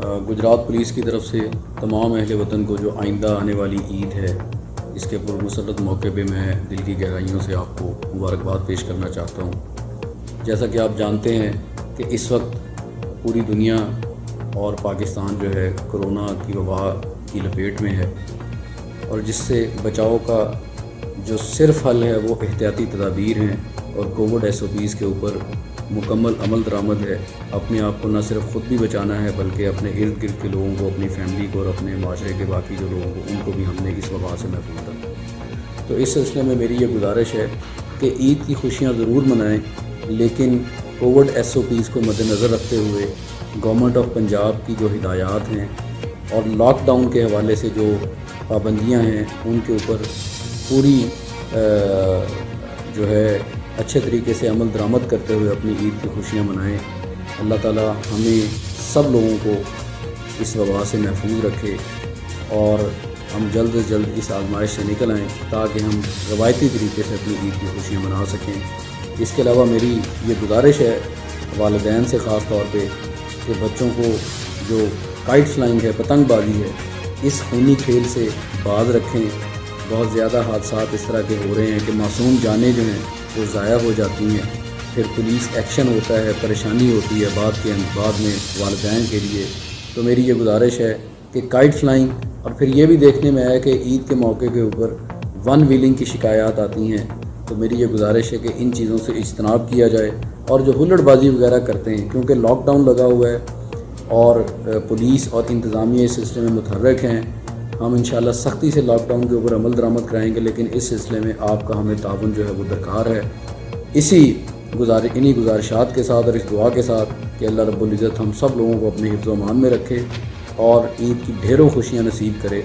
Gujarat police کی طرف سے تمام اہل وطن کو جو آئندہ آنے والی عید ہے اس کے پرمسرت موقع پہ میں دل کی گہرائیوں سے آپ کو مبارکباد پیش کرنا چاہتا ہوں۔ جیسا کہ آپ جانتے ہیں کہ اس وقت پوری دنیا اور پاکستان جو ہے کرونا کی وبا کی لپیٹ میں ہے، اور جس سے بچاؤ کا جو صرف حل ہے وہ احتیاطی تدابیر ہیں اور کووڈ SOPs کے اوپر مکمل عمل درآمد ہے۔ اپنے آپ کو نہ صرف خود بھی بچانا ہے بلکہ اپنے ارد گرد کے لوگوں کو، اپنی فیملی کو اور اپنے معاشرے کے باقی جو لوگوں کو، ان کو بھی ہم نے اس وبا سے محفوظ رکھا۔ تو اس سلسلے میں میری یہ گزارش ہے کہ عید کی خوشیاں ضرور منائیں، لیکن کووڈ SOPs کو مد نظر رکھتے ہوئے گورنمنٹ آف پنجاب کی جو ہدایات ہیں اور لاک ڈاؤن کے حوالے سے جو پابندیاں ہیں ان کے اوپر پوری جو ہے اچھے طریقے سے عمل درآمد کرتے ہوئے اپنی عید کی خوشیاں منائیں۔ اللہ تعالی ہمیں سب لوگوں کو اس وبا سے محفوظ رکھے اور ہم جلد از جلد اس آزمائش سے نکل آئیں تاکہ ہم روایتی طریقے سے اپنی عید کی خوشیاں منا سکیں۔ اس کے علاوہ میری یہ گزارش ہے والدین سے خاص طور پہ کہ بچوں کو جو کائٹ فلائنگ ہے، پتنگ بازی ہے، اس خونی کھیل سے باز رکھیں۔ بہت زیادہ حادثات اس طرح کے ہو رہے ہیں کہ معصوم جانیں جو ہیں وہ ضائع ہو جاتی ہیں، پھر پولیس ایکشن ہوتا ہے، پریشانی ہوتی ہے بعد میں والدین کے لیے۔ تو میری یہ گزارش ہے کہ کائٹ فلائنگ، اور پھر یہ بھی دیکھنے میں آیا کہ عید کے موقع کے اوپر ون ویلنگ کی شکایات آتی ہیں، تو میری یہ گزارش ہے کہ ان چیزوں سے اجتناب کیا جائے، اور جو ہلڑ بازی وغیرہ کرتے ہیں کیونکہ لاک ڈاؤن لگا ہوا ہے اور پولیس اور انتظامیہ اس سلسلے میں متحرک ہیں، ہم انشاءاللہ سختی سے لاک ڈاؤن کے اوپر عمل درآمد کرائیں گے، لیکن اس سلسلے میں آپ کا ہمیں تعاون جو ہے وہ درکار ہے۔ انہی گزارشات کے ساتھ اور اس دعا کے ساتھ کہ اللہ رب العزت ہم سب لوگوں کو اپنے حفظ و امان میں رکھے اور عید کی ڈھیروں خوشیاں نصیب کرے۔